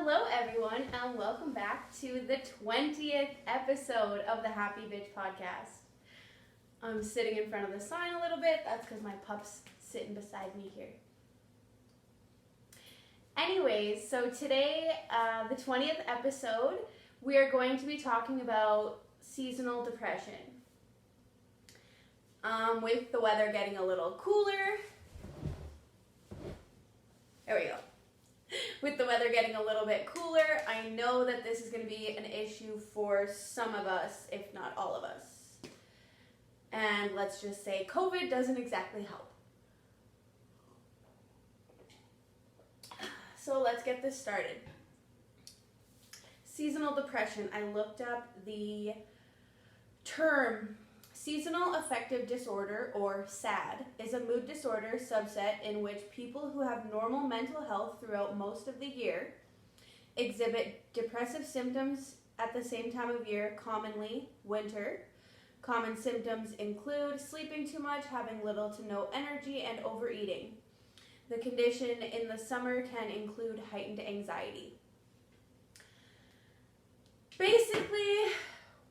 Hello everyone and welcome back to the 20th episode of the Happy Bitch podcast. I'm sitting in front of the sign a little bit. That's because my pup's sitting beside me here. Anyways, so today, the 20th episode, we are going to be talking about seasonal depression. With the weather getting a little cooler. There we go. With the weather getting a little bit cooler, I know that this is going to be an issue for some of us, if not all of us. And let's just say COVID doesn't exactly help. So let's get this started. Seasonal depression. I looked up the term Seasonal Affective Disorder, or SAD, is a mood disorder subset in which people who have normal mental health throughout most of the year exhibit depressive symptoms at the same time of year, commonly winter. Common symptoms include sleeping too much, having little to no energy, and overeating. The condition in the summer can include heightened anxiety. Basically,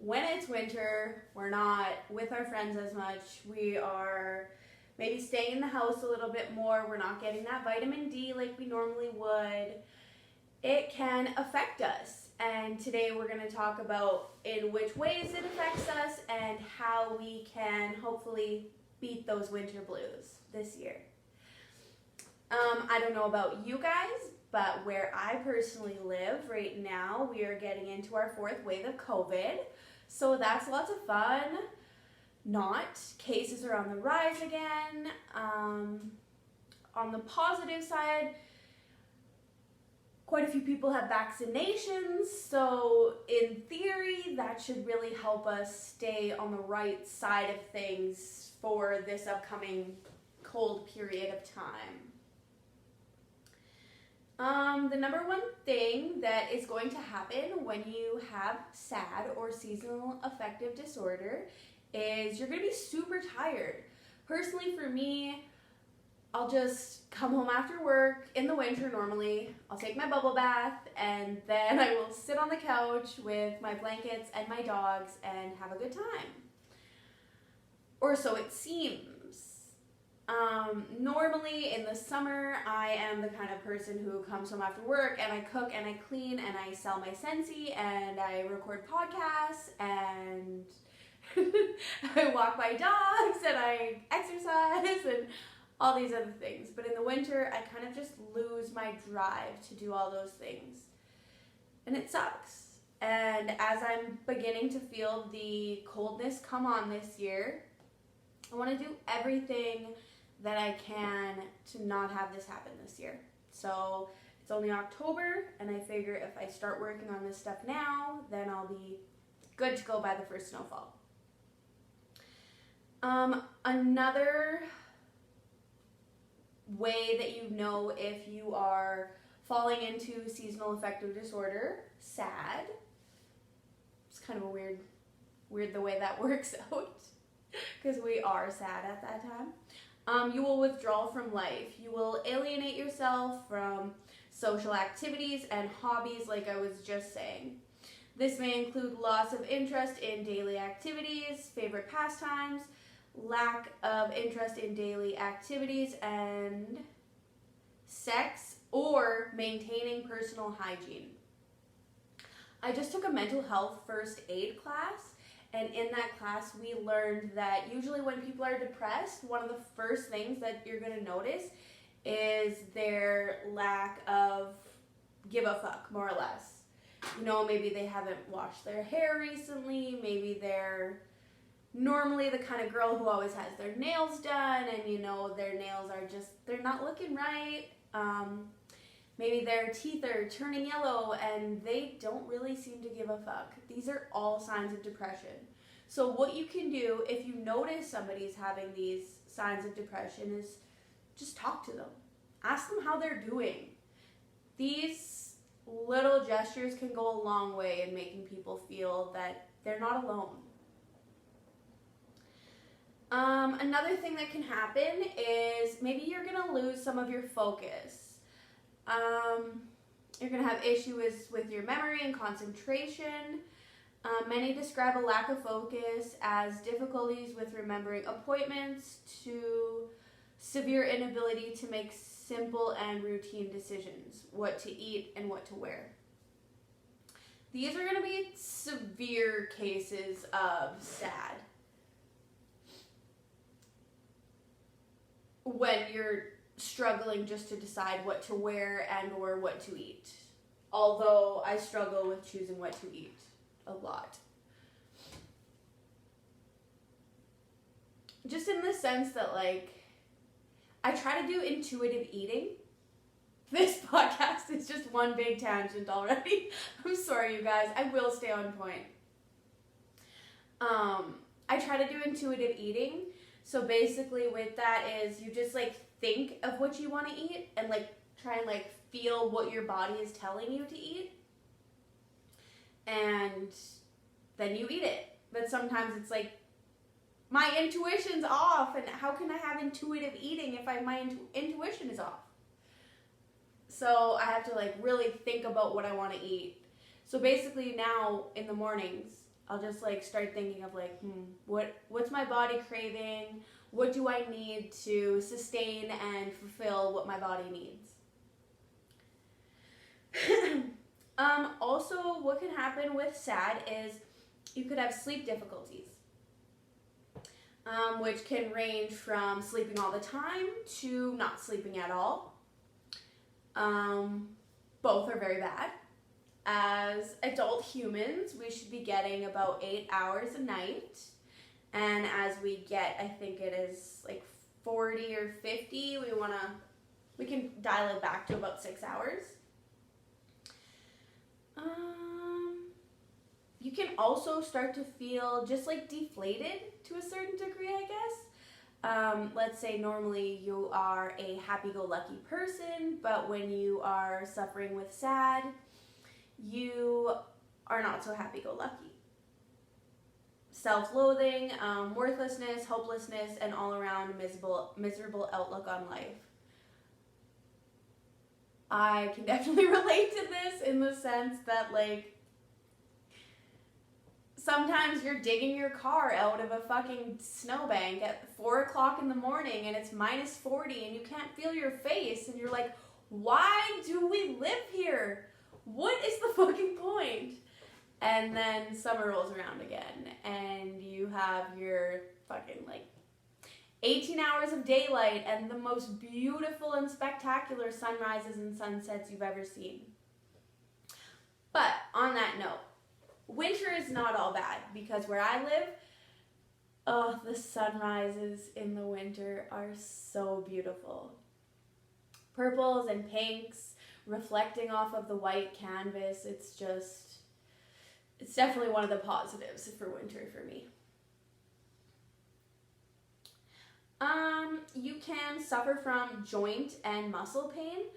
when it's winter, we're not with our friends as much. We are maybe staying in the house a little bit more. We're not getting that vitamin D like we normally would. It can affect us. And today we're going to talk about in which ways it affects us and how we can hopefully beat those winter blues this year. I don't know about you guys, but where I personally live right now, we are getting into our fourth wave of COVID. So that's lots of fun. Not. Cases are on the rise again. On the positive side, quite a few people have vaccinations. So in theory, that should really help us stay on the right side of things for this upcoming cold period of time. The number one thing that is going to happen when you have SAD, or Seasonal Affective Disorder, is you're going to be super tired. Personally, for me, I'll just come home after work in the winter normally. I'll take my bubble bath, and then I will sit on the couch with my blankets and my dogs and have a good time. Or so it seems. Normally in the summer, I am the kind of person who comes home after work and I cook and I clean and I sell my Scentsy and I record podcasts and I walk my dogs and I exercise and all these other things. But in the winter, I kind of just lose my drive to do all those things. And it sucks. And as I'm beginning to feel the coldness come on this year, I want to do everything that I can to not have this happen this year. So it's only October, and I figure if I start working on this stuff now, then I'll be good to go by the first snowfall. Another way that you know if you are falling into seasonal affective disorder, SAD. It's kind of a weird the way that works out, because we are sad at that time. You will withdraw from life. You will alienate yourself from social activities and hobbies, like I was just saying. This may include loss of interest in daily activities, favorite pastimes, lack of interest in daily activities and sex, or maintaining personal hygiene. I just took a mental health first aid class. And in that class, we learned that usually when people are depressed, one of the first things that you're going to notice is their lack of give a fuck, more or less. You know, maybe they haven't washed their hair recently. Maybe they're normally the kind of girl who always has their nails done and, you know, their nails are just, they're not looking right. Maybe their teeth are turning yellow and they don't really seem to give a fuck. These are all signs of depression. So what you can do if you notice somebody's having these signs of depression is just talk to them. Ask them how they're doing. These little gestures can go a long way in making people feel that they're not alone. Another thing that can happen is maybe you're going to lose some of your focus. You're going to have issues with your memory and concentration. Many describe a lack of focus as difficulties with remembering appointments to severe inability to make simple and routine decisions, what to eat and what to wear. These are going to be severe cases of SAD. When you're struggling just to decide what to wear and or what to eat. Although I struggle with choosing what to eat a lot. Just in the sense that, like, I try to do intuitive eating. This podcast is just one big tangent already. I'm sorry, you guys. I will stay on point. I try to do intuitive eating. So basically with that is you just, like, think of what you want to eat and, like, try and, like, feel what your body is telling you to eat. And then you eat it. But sometimes it's like, my intuition's off, and how can I have intuitive eating if my intuition is off? So I have to, like, really think about what I want to eat. So basically now in the mornings, I'll just, like, start thinking of, like, what's my body craving? What do I need to sustain and fulfill what my body needs? Also, what can happen with SAD is you could have sleep difficulties, which can range from sleeping all the time to not sleeping at all. Both are very bad. As adult humans, we should be getting about 8 hours a night. And as we get, I think it is like 40 or 50, we can dial it back to about 6 hours. You can also start to feel just, like, deflated to a certain degree, I guess. Let's say normally you are a happy-go-lucky person, but when you are suffering with SAD, you are not so happy-go-lucky. Self-loathing, worthlessness, hopelessness, and all-around miserable outlook on life. I can definitely relate to this in the sense that, like, sometimes you're digging your car out of a fucking snowbank at 4 o'clock in the morning and it's minus 40 and you can't feel your face and you're like, why do we live here? What is the fucking point? And then summer rolls around again and you have your fucking, like, 18 hours of daylight and the most beautiful and spectacular sunrises and sunsets you've ever seen. But on that note, winter is not all bad because where I live, the sunrises in the winter are so beautiful. Purples and pinks reflecting off of the white canvas. It's definitely one of the positives for winter for me. You can suffer from joint and muscle pain.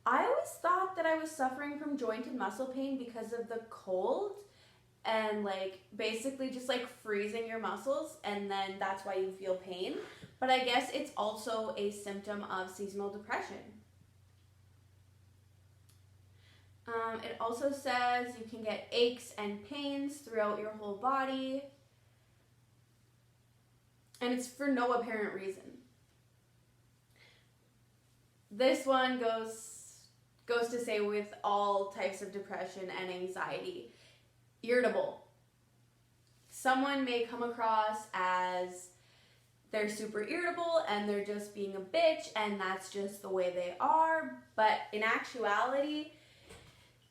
I always thought that I was suffering from joint and muscle pain because of the cold and, like, basically just, like, freezing your muscles, and then that's why you feel pain. But I guess it's also a symptom of seasonal depression. It also says you can get aches and pains throughout your whole body, and it's for no apparent reason. This one goes to say with all types of depression and anxiety. Irritable. Someone may come across as they're super irritable and they're just being a bitch and that's just the way they are, but in actuality,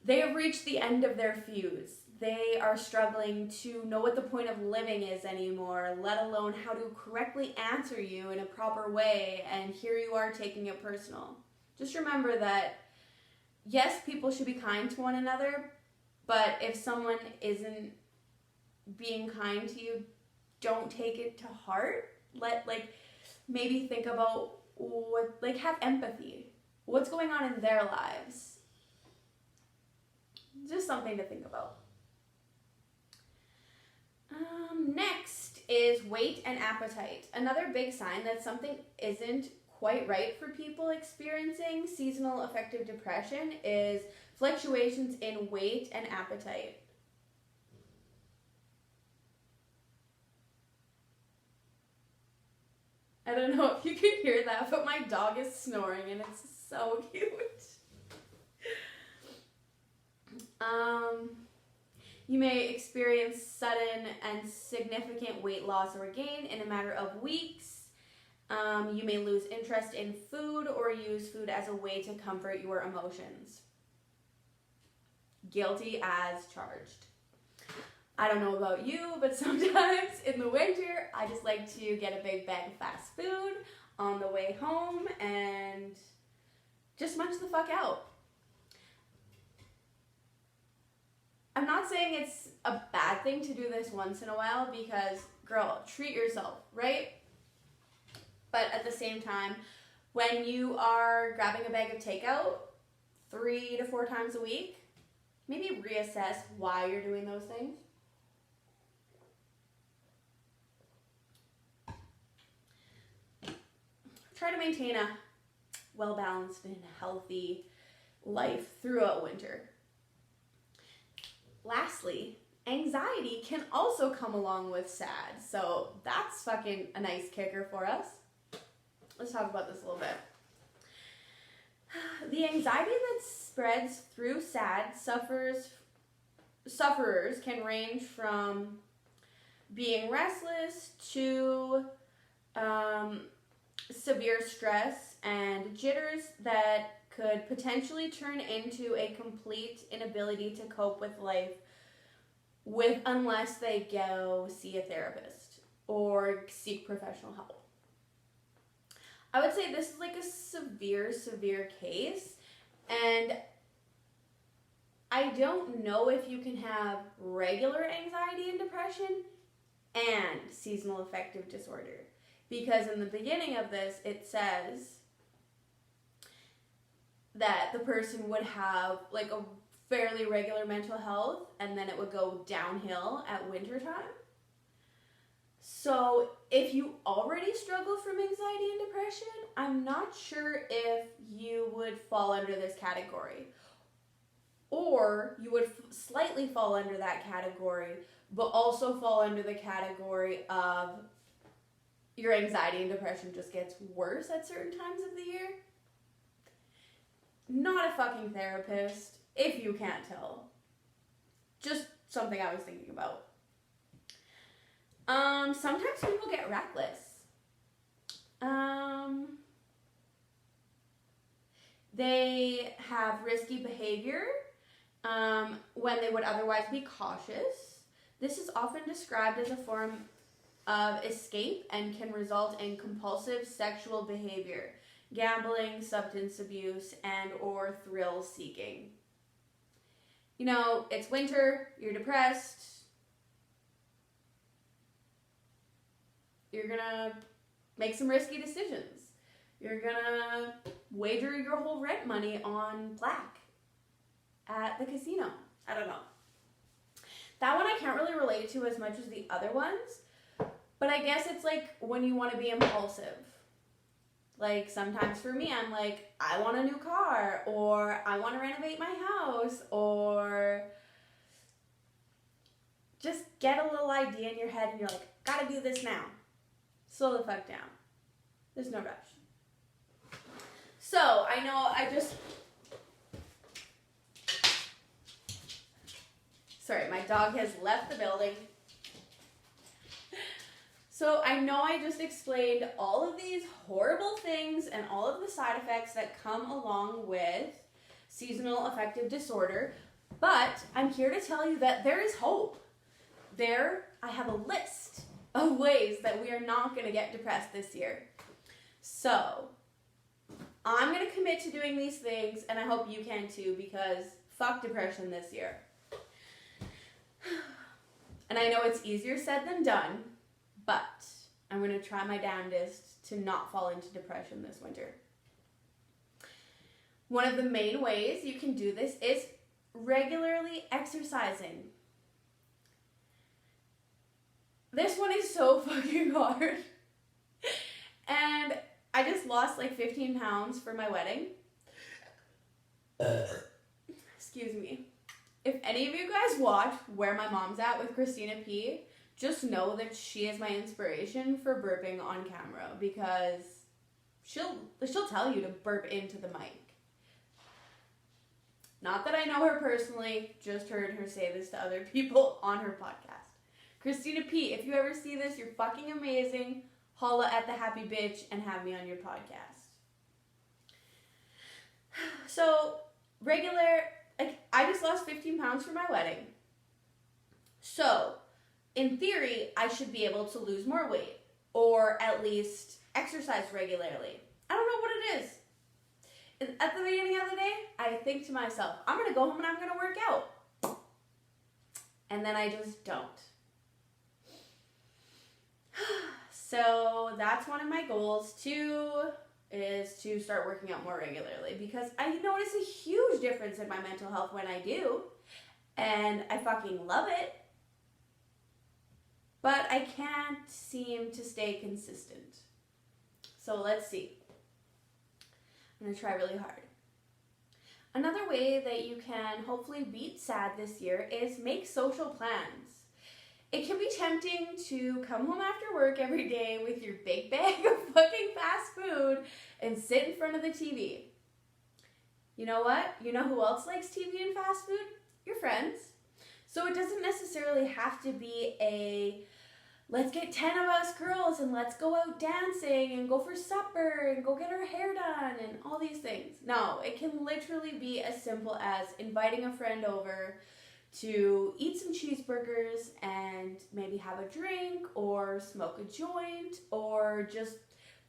they have reached the end of their fuse. They are struggling to know what the point of living is anymore, let alone how to correctly answer you in a proper way, and here you are taking it personal. Just remember that, yes, people should be kind to one another, but if someone isn't being kind to you, don't take it to heart. Maybe think about have empathy. What's going on in their lives? Just something to think about. Next is weight and appetite. Another big sign that something isn't quite right for people experiencing seasonal affective depression is fluctuations in weight and appetite. I don't know if you can hear that, but my dog is snoring and it's so cute. You may experience sudden and significant weight loss or gain in a matter of weeks. You may lose interest in food or use food as a way to comfort your emotions. Guilty as charged. I don't know about you, but sometimes in the winter, I just like to get a big bag of fast food on the way home and just munch the fuck out. I'm not saying it's a bad thing to do this once in a while because, girl, treat yourself, right? But at the same time, when you are grabbing a bag of takeout 3 to 4 times a week, maybe reassess why you're doing those things. Try to maintain a well-balanced and healthy life throughout winter. Lastly, anxiety can also come along with sad, so that's fucking a nice kicker for us. Let's talk about this a little bit. The anxiety that spreads through sad sufferers can range from being restless to severe stress and jitters that could potentially turn into a complete inability to cope with life unless they go see a therapist or seek professional help. I would say this is like a severe case, and I don't know if you can have regular anxiety and depression and seasonal affective disorder, because in the beginning of this it says that the person would have like a fairly regular mental health and then it would go downhill at winter time. So if you already struggle from anxiety and depression, I'm not sure if you would fall under this category. Or you would slightly fall under that category, but also fall under the category of your anxiety and depression just gets worse at certain times of the year. Not a fucking therapist, if you can't tell. Just something I was thinking about. Sometimes people get reckless. They have risky behavior when they would otherwise be cautious. This is often described as a form of escape and can result in compulsive sexual behavior, gambling, substance abuse, and or thrill seeking. You know, it's winter, you're depressed, you're gonna make some risky decisions. You're gonna wager your whole rent money on black at the casino. I don't know. That one I can't really relate to as much as the other ones, but I guess it's like when you want to be impulsive. Like sometimes for me, I'm like, I want a new car, or I want to renovate my house, or just get a little idea in your head and you're like, gotta do this now. Slow the fuck down. There's no rush. So I know sorry, my dog has left the building. So I know I just explained all of these horrible things and all of the side effects that come along with seasonal affective disorder, but I'm here to tell you that there is hope. I have a list of ways that we are not going to get depressed this year. So I'm going to commit to doing these things, and I hope you can too, because fuck depression this year. And I know it's easier said than done, but I'm going to try my damnedest to not fall into depression this winter. One of the main ways you can do this is regularly exercising. This one is so fucking hard. And I just lost like 15 pounds for my wedding. Excuse excuse me. If any of you guys watch Where My Mom's At with Christina P., just know that she is my inspiration for burping on camera, because she'll tell you to burp into the mic. Not that I know her personally, just heard her say this to other people on her podcast. Christina P., if you ever see this, you're fucking amazing. Holla at the happy bitch and have me on your podcast. So, I just lost 15 pounds for my wedding. So, in theory, I should be able to lose more weight, or at least exercise regularly. I don't know what it is. At the beginning of the day, I think to myself, I'm going to go home and I'm going to work out. And then I just don't. So that's one of my goals. 2 is to start working out more regularly, because I notice a huge difference in my mental health when I do. And I fucking love it. But I can't seem to stay consistent. So let's see. I'm going to try really hard. Another way that you can hopefully beat sad this year is make social plans. It can be tempting to come home after work every day with your big bag of fucking fast food and sit in front of the TV. You know what? You know who else likes TV and fast food? Your friends. So it doesn't necessarily have to be a let's get 10 of us girls and let's go out dancing and go for supper and go get our hair done and all these things. No, it can literally be as simple as inviting a friend over to eat some cheeseburgers and maybe have a drink or smoke a joint or just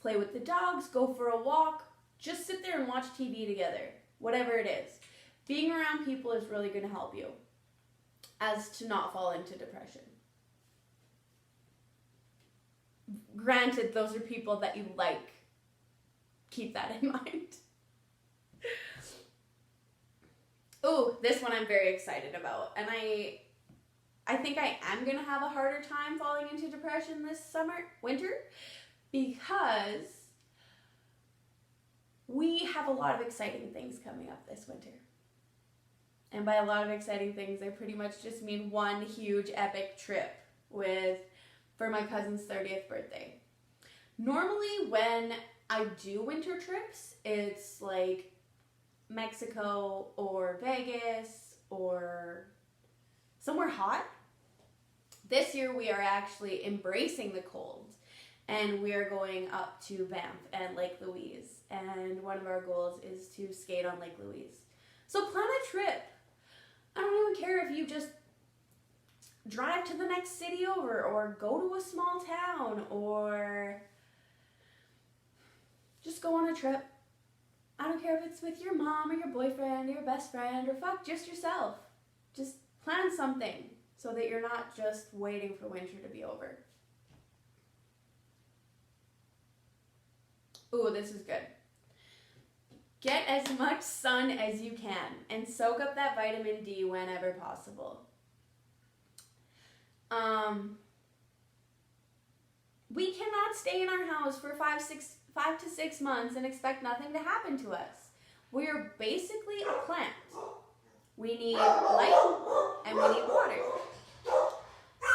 play with the dogs, go for a walk, just sit there and watch TV together, whatever it is. Being around people is really going to help you as to not fall into depression. Granted, those are people that you like. Keep that in mind. Oh, this one I'm very excited about. And I think I am going to have a harder time falling into depression this winter, because we have a lot of exciting things coming up this winter. And by a lot of exciting things, I pretty much just mean one huge epic trip for my cousin's 30th birthday. Normally when I do winter trips, it's like Mexico or Vegas or somewhere hot. This year we are actually embracing the cold, and we are going up to Banff and Lake Louise, and one of our goals is to skate on Lake Louise. So plan a trip. I don't even care if you just drive to the next city over, or go to a small town, or just go on a trip. I don't care if it's with your mom or your boyfriend or your best friend, or fuck, just yourself. Just plan something so that you're not just waiting for winter to be over. Ooh, this is good. Get as much sun as you can and soak up that vitamin D whenever possible. We cannot stay in our house for 5 to 6 months and expect nothing to happen to us. We are basically a plant. We need light and we need water.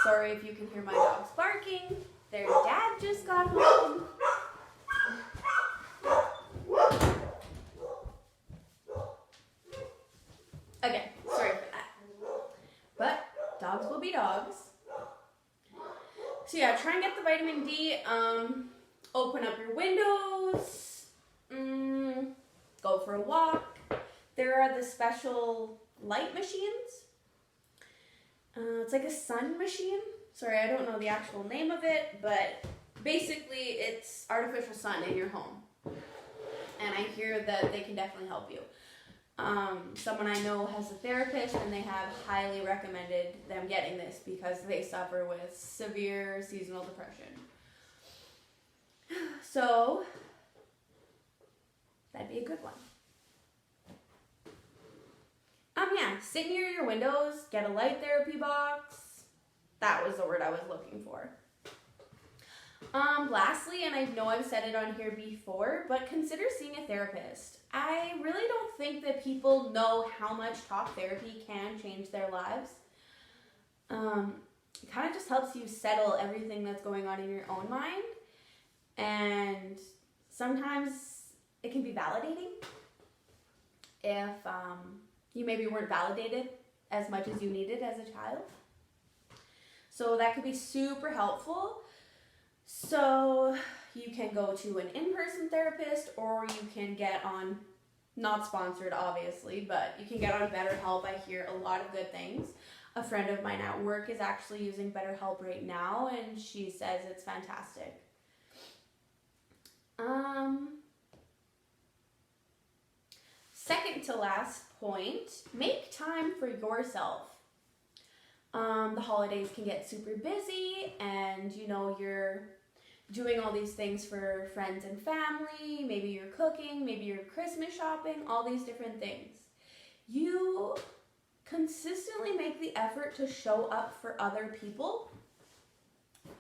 Sorry if you can hear my dogs barking. Their dad just got home. Okay, sorry for that. But dogs will be dogs. So yeah, try and get the vitamin D. Open up your windows. Go for a walk. There are the special light machines. It's like a sun machine. Sorry, I don't know the actual name of it, but basically it's artificial sun in your home. And I hear that they can definitely help you. Someone I know has a therapist, and they have highly recommended them getting this because they suffer with severe seasonal depression. So, that'd be a good one. Yeah, sit near your windows, get a light therapy box. That was the word I was looking for. Lastly, and I know I've said it on here before, but consider seeing a therapist. I really don't think that people know how much talk therapy can change their lives. It kind of just helps you settle everything that's going on in your own mind, and sometimes it can be validating if you maybe weren't validated as much as you needed as a child. So that could be super helpful. So you can go to an in-person therapist, or you can get on, not sponsored obviously, but you can get on BetterHelp. I hear a lot of good things. A friend of mine at work is actually using BetterHelp right now, and she says it's fantastic. Second to last point, make time for yourself. The holidays can get super busy, and you're doing all these things for friends and family. Maybe you're cooking, maybe you're Christmas shopping, all these different things. You consistently make the effort to show up for other people.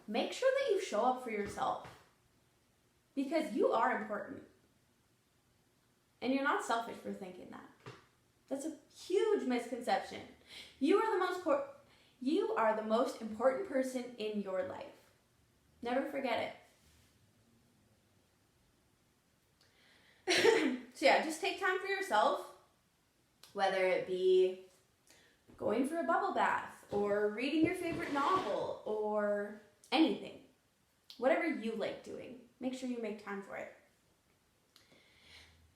Make sure that you show up for yourself, because you are important. And you're not selfish for thinking that. That's a huge misconception. You are the most important person in your life. Never forget it. So yeah, just take time for yourself, whether it be going for a bubble bath or reading your favorite novel or anything. Whatever you like doing, make sure you make time for it.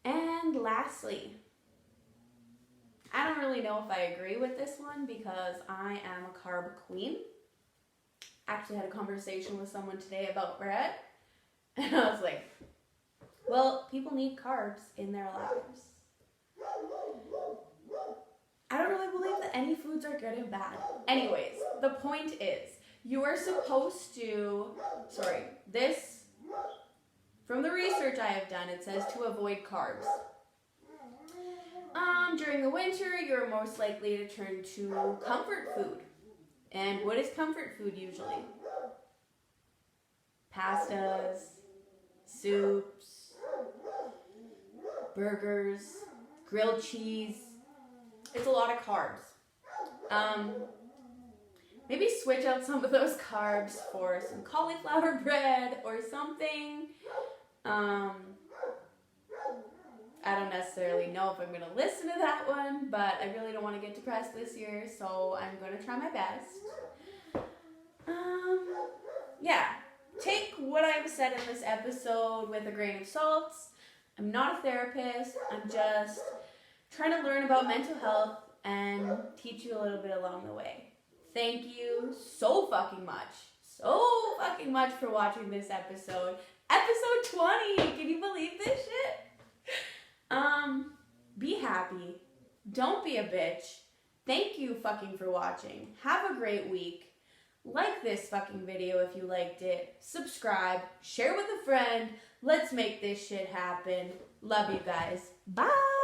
And lastly, I don't really know if I agree with this one because I am a carb queen. Actually had a conversation with someone today about bread, and I was like, well, people need carbs in their lives. I don't really believe that any foods are good and bad. Anyways, the point is, you are supposed to, from the research I have done, it says to avoid carbs. During the winter, you're most likely to turn to comfort food. And what is comfort food usually? Pastas, soups, burgers, grilled cheese. It's a lot of carbs. Maybe switch out some of those carbs for some cauliflower bread or something. I don't necessarily know if I'm going to listen to that one, but I really don't want to get depressed this year, so I'm going to try my best. Yeah, take what I've said in this episode with a grain of salt. I'm not a therapist. I'm just trying to learn about mental health and teach you a little bit along the way. Thank you so fucking much for watching this episode. Episode 20! Can you believe this shit? Be happy. Don't be a bitch. Thank you fucking for watching. Have a great week. Like this fucking video if you liked it. Subscribe. Share with a friend. Let's make this shit happen. Love you guys. Bye!